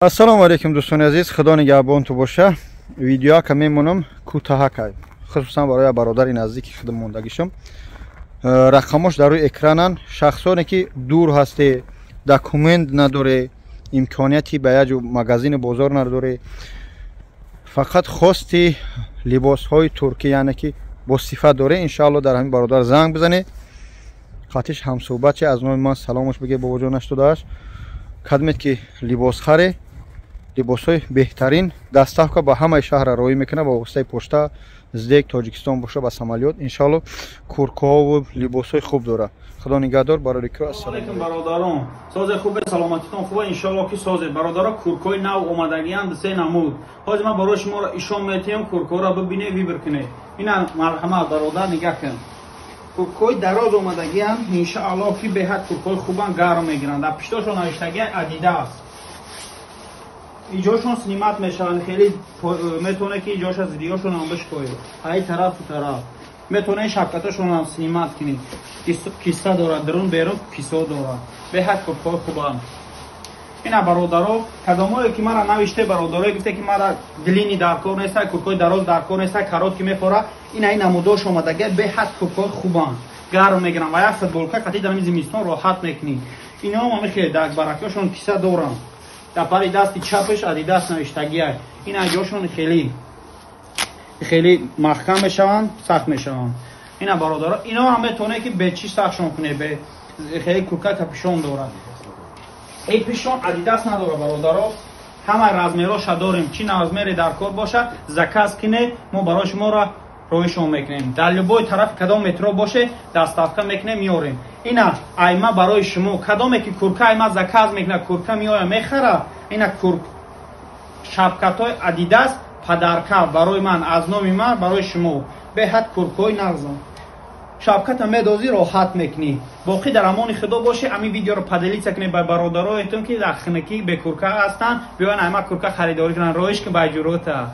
ассалому алейкум дӯстони азиз, худо нигаҳбонтон боша. Видеоака мемонам кӯтаҳака, хусусан барои бародари наздики худам мондагишам. Рақамош дар рӯи экранан. Шахсоне ки дур ҳасте, документ надоре, имконияти ба як магазини бозор надоре, фақат хости либосҳои туркӣ, яъне ки бо сифат доре, иншаалло дар ҳамин бародар занг бизане. қатиш ҳамсӯҳбатче аз номи ман саломаш биге бобоҷон наштудааст. кадмед ки либос харе, либосҳои беҳтарин доставка ба ҳамаи шаҳр роӣ мекунад, ба воситаи почта, здек, тоҷикистон боша, ба самолёт. иншаалло курткаҳо либосҳои хуб дорад. худо нигаҳдор. бародарико ассалому алейкум бародарон. Созе хубе, саломатитон хубе, иншаалло ки созе бародаро курткои нав омадагиянд се намуд. ҳоз ма барои шумо ишон метиҳам, курткоро бибине вибр кунед. ина марҳамат бародар, нигоҳ кун. курткои дароз омадагиянд, иншаалло ки беҳад курткои хубан гарм мегиранд. дар пиштошон навиштагия Adidas. иҷошон снимат мешаванд, хеле метавонед ки иҷоша зидиёшон ҳам бишкоед. ҳай тарафу тараф метавонед шапкаташон ҳам снимат кунед. киса дорад, дарун берун кисо дорад. беҳад курткои хубанд. ина бародаро, кадомое ки мара навиште, бародаро гуфте ки мара длини даркор неста, курткои дароз даркор неста, карот ки мехора, ина намудош омадага беҳад курткои хубанд. гарм мегиранд ва як футболка қатӣ дар зимистон роҳат мекунед. иноҳам ҳама хеле дагбаракашон киса доранд. дар пари дасти чапаш Adidas навиштагия. ин аҷошон хеле маҳкам мешаванд, сахт мешаванд. ина бародаро, ино ҳам метавонед ки бе чӣ сахтшон кунед, бе хеле куртка капишон дорад. ин пишон Adidas надорад бародаро. ҳама размероша дорем, чӣ размере дар кор бошад, заказ кинед, мо барои шуморо роҳишон мекунем. дар любой тарафи кадом метро боше, доставка мекунем, меорем. ина айма барои шумо, кадоме ки куртка айма заказ мекунад, куртка меоя мехара, ина шапкатои Adidas падарка барои ман, аз номи ман барои шумо. беҳад курткои нағзам. шапката медозӣ, роҳат мекунӣ. боқӣ дар амони худо бошӣ. ами видеоро паделиса кунед ба бародароятон ки дар хунакӣ бе куртка ҳастанд, биён айма куртка харидорӣ кунанд. роҳиш ки ба ҷурота.